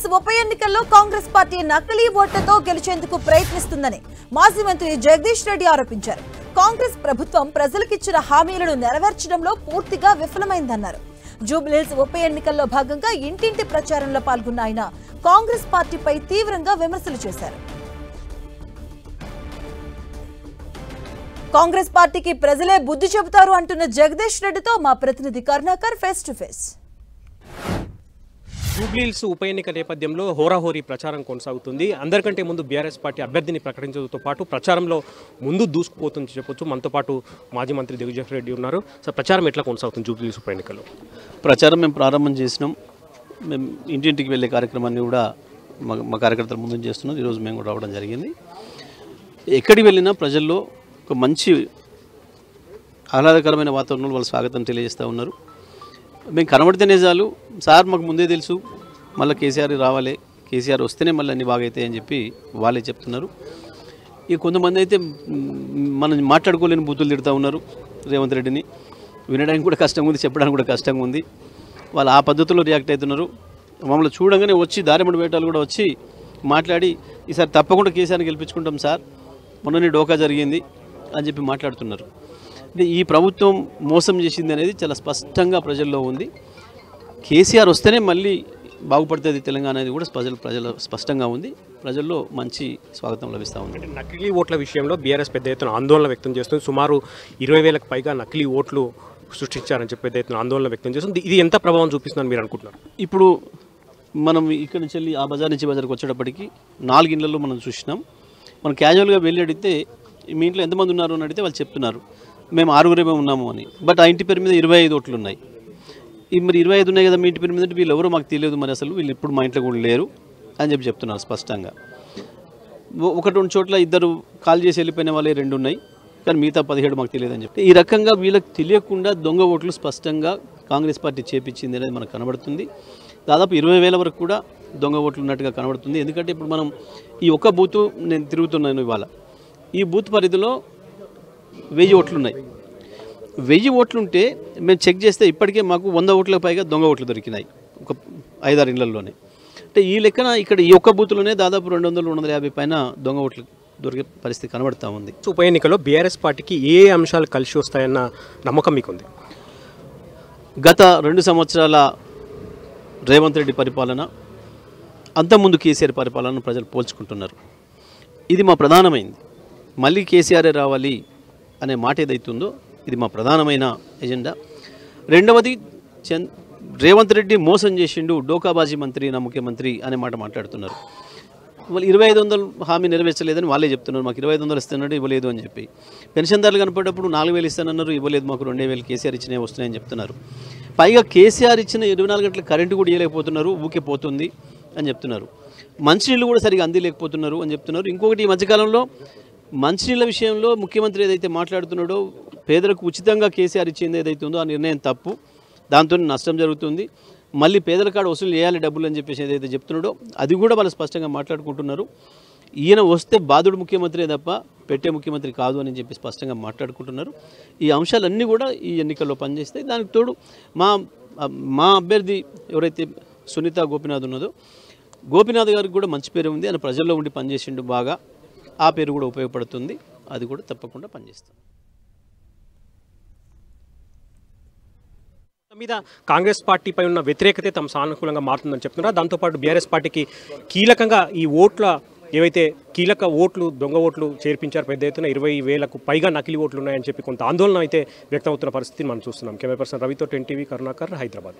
జూబ్లీహిల్స్ ఉప ఎన్నికల్లో కాంగ్రెస్ పార్టీ నకిలీ ఓట్లతో గెలిచేందుకు ప్రయత్నిస్తుందని మాజీ మంత్రి జగదీష్ రెడ్డి ఆరోపించారు. కాంగ్రెస్ ప్రభుత్వం ప్రజలకిచ్చిన హామీలను నెరవేర్చడంలో పూర్తిగా విఫలమైందన్నారు. జూబ్లీహిల్స్ ఉప ఎన్నికల్లో భాగంగా ఇంటింటి ప్రచారంలో పాల్గొన్న ఆయన కాంగ్రెస్ పార్టీపై తీవ్రంగా విమర్శలు చేశారు. కాంగ్రెస్ పార్టీకి ప్రజలే బుద్ధి చెబుతారు అంటున్న జగదీష్ రెడ్డితో మా ప్రతినిధి Karunakar face to face. Jubilee Hills ఉప ఎన్నిక నేపథ్యంలో హోరాహోరీ ప్రచారం కొనసాగుతుంది. అందరికంటే ముందు బీఆర్ఎస్ పార్టీ అభ్యర్థిని ప్రకటించడంతో పాటు ప్రచారంలో ముందు దూసుకుపోతుంది చెప్పొచ్చు. మనతో పాటు మాజీ మంత్రి జగదీష్ రెడ్డి ఉన్నారు. సార్, ప్రచారం ఎట్లా కొనసాగుతుంది జూబ్లీహిల్స్ ఉప ఎన్నికల్లో? ప్రచారం మేము ప్రారంభం చేసినాం. మేము ఇంటింటికి వెళ్ళే కార్యక్రమాన్ని కూడా మా కార్యకర్తల ముందు చేస్తున్నాం. ఈరోజు మేము కూడా రావడం జరిగింది. ఎక్కడికి వెళ్ళినా ప్రజల్లో ఒక మంచి ఆహ్లాదకరమైన వాతావరణంలో వాళ్ళు స్వాగతం తెలియజేస్తూ ఉన్నారు. మేము కనబడితేనే చాలు, సార్ మాకు ముందే తెలుసు, మళ్ళీ కేసీఆర్ రావాలి, కేసీఆర్ వస్తేనే మళ్ళీ అన్నీ బాగైతాయి అని చెప్పి వాళ్ళే చెప్తున్నారు. ఇక కొంతమంది అయితే మనం మాట్లాడుకోలేని బూతులు తిడుతూ ఉన్నారు రేవంత్ రెడ్డిని. వినడానికి కూడా కష్టంగా ఉంది, చెప్పడానికి కూడా కష్టంగా ఉంది. వాళ్ళు ఆ పద్ధతిలో రియాక్ట్ అవుతున్నారు. మమ్మల్ని చూడంగానే వచ్చి దారిమడి వేటాలు కూడా వచ్చి మాట్లాడి ఈసారి తప్పకుండా కేసీఆర్ని గెలిపించుకుంటాం సార్, మొన్ననే డోకా జరిగింది అని చెప్పి మాట్లాడుతున్నారు. అంటే ఈ ప్రభుత్వం మోసం చేసింది అనేది చాలా స్పష్టంగా ప్రజల్లో ఉంది. కేసీఆర్ వస్తేనే మళ్ళీ బాగుపడుతుంది తెలంగాణ అనేది కూడా ప్రజల స్పష్టంగా ఉంది. ప్రజల్లో మంచి స్వాగతం లభిస్తూ ఉంది. నకిలీ ఓట్ల విషయంలో బీఆర్ఎస్ పెద్ద ఎత్తున ఆందోళన వ్యక్తం చేస్తుంది. సుమారు 20,000కు పైగా నకిలీ ఓట్లు సృష్టించారని చెప్పి పెద్ద ఎత్తున ఆందోళన వ్యక్తం చేస్తుంది. ఇది ఎంత ప్రభావం చూపిస్తుందని మీరు అనుకుంటున్నారు? ఇప్పుడు మనం ఇక్కడ నుంచి వెళ్ళి ఆ బజార్ నుంచి బజార్కి వచ్చేటప్పటికి 4 ఇళ్లలో మనం చూసినాం. మనం క్యాజువల్గా వెళ్ళి అడిగితే మీ ఇంట్లో ఎంతమంది ఉన్నారు అని అడిగితే వాళ్ళు చెప్తున్నారు మేము 6 ఉన్నాము అని. బట్ ఆ ఇంటి పేరు మీద 25 ఓట్లు ఉన్నాయి. మరి 25 ఉన్నాయి కదా మీ ఇంటి పేరు మీద, వీళ్ళు ఎవరో మాకు తెలియదు, మరి అసలు వీళ్ళు ఇప్పుడు మా ఇంట్లో కూడా లేరు అని చెప్పి చెప్తున్నారు స్పష్టంగా. 1-2 చోట్ల ఇద్దరు కాల్ చేసి వెళ్ళిపోయిన వాళ్ళే 2 ఉన్నాయి, కానీ మిగతా 17 మాకు తెలియదు అని చెప్పి ఈ రకంగా వీళ్ళకి తెలియకుండా దొంగ ఓట్లు స్పష్టంగా కాంగ్రెస్ పార్టీ చేపించింది అనేది మనకు కనబడుతుంది. దాదాపు 20,000 వరకు కూడా దొంగ ఓట్లు ఉన్నట్టుగా కనబడుతుంది. ఎందుకంటే ఇప్పుడు మనం ఈ ఒక్క బూత్ నేను తిరుగుతున్నాను ఇవాళ, ఈ బూత్ పరిధిలో 1000 ఓట్లు ఉన్నాయి. 1000 ఓట్లుంటే మేము చెక్ చేస్తే ఇప్పటికే మాకు 100 ఓట్లకు పైగా దొంగ ఓట్లు దొరికినాయి ఒక 5-6 ఇళ్లలోనే. అంటే ఈ లెక్కన ఇక్కడ ఈ ఒక్క బూత్లోనే దాదాపు 200-250 పైన దొంగ ఓట్లు దొరికే పరిస్థితి కనబడతా ఉంది. ఉప ఎన్నికలో బీఆర్ఎస్ పార్టీకి ఏ అంశాలు కలిసి వస్తాయన్న నమ్మకం మీకుంది? గత 2 సంవత్సరాల రేవంత్ రెడ్డి పరిపాలన, అంతకుముందు కేసీఆర్ పరిపాలన ప్రజలు పోల్చుకుంటున్నారు. ఇది మా ప్రధానమైంది. మళ్ళీ కేసీఆరే రావాలి అనే మాట ఏదైతుందో ఇది మా ప్రధానమైన ఎజెండా. రెండవది, రేవంత్ రెడ్డి మోసం చేసిండు, డోకాబాజీ మంత్రి నా ముఖ్యమంత్రి అనే మాట మాట్లాడుతున్నారు. వాళ్ళు 2500 హామీ నెరవేర్చలేదని వాళ్ళే చెప్తున్నారు. మాకు 2500 ఇస్తున్నట్టు ఇవ్వలేదు అని చెప్పి. పెన్షన్దారులు కనపడేటప్పుడు 4,000 ఇస్తానన్నారు, ఇవ్వలేదు, మాకు 2,000 కేసీఆర్ ఇచ్చినవి వస్తున్నాయని చెప్తున్నారు. పైగా కేసీఆర్ ఇచ్చిన 24 గంటల కరెంటు కూడా ఇవ్వలేకపోతున్నారు, ఊకే పోతుంది అని చెప్తున్నారు. మంచినీళ్ళు కూడా సరిగా అందిలేకపోతున్నారు అని చెప్తున్నారు. ఇంకొకటి, ఈ మధ్యకాలంలో మంచినీళ్ళ విషయంలో ముఖ్యమంత్రి ఏదైతే మాట్లాడుతున్నాడో, పేదలకు ఉచితంగా కేసీఆర్ ఇచ్చింది ఏదైతే ఉందో ఆ నిర్ణయం తప్పు, దాంతో నష్టం జరుగుతుంది, మళ్ళీ పేదల కాడ వసూలు చేయాలి డబ్బులు అని చెప్పేసి ఏదైతే చెప్తున్నాడో అది కూడా వాళ్ళు స్పష్టంగా మాట్లాడుకుంటున్నారు. ఈయన వస్తే బాధుడు ముఖ్యమంత్రి తప్ప పెట్టే ముఖ్యమంత్రి కాదు అని చెప్పి స్పష్టంగా మాట్లాడుకుంటున్నారు. ఈ అంశాలన్నీ కూడా ఈ ఎన్నికల్లో పనిచేస్తాయి. దానికి తోడు మా అభ్యర్థి ఎవరైతే సునీత గోపీనాథ్ ఉన్నదో, గోపీనాథ్ గారికి కూడా మంచి పేరు ఉంది, ఆయన ప్రజల్లో ఉండి పనిచేసిండు బాగా, ఆ పేరు కూడా ఉపయోగపడుతుంది, అది కూడా తప్పకుండా పనిచేస్తుంది. మీద కాంగ్రెస్ పార్టీపై ఉన్న వ్యతిరేకత తమ సానుకూలంగా మారుతుందని చెప్తున్నారు. దాంతోపాటు బీఆర్ఎస్ పార్టీకి కీలకంగా ఈ ఓట్ల ఏవైతే కీలక ఓట్లు దొంగ ఓట్లు చేర్పించారు, పెద్ద ఎత్తున 20,000కు పైగా నకిలీ ఓట్లు ఉన్నాయని చెప్పి కొంత ఆందోళన అయితే వ్యక్తమవుతున్న పరిస్థితిని మనం చూస్తున్నాం. కెమెరా పర్సన్ రవితో 10 టీవీ కరుణాకర్, హైదరాబాద్.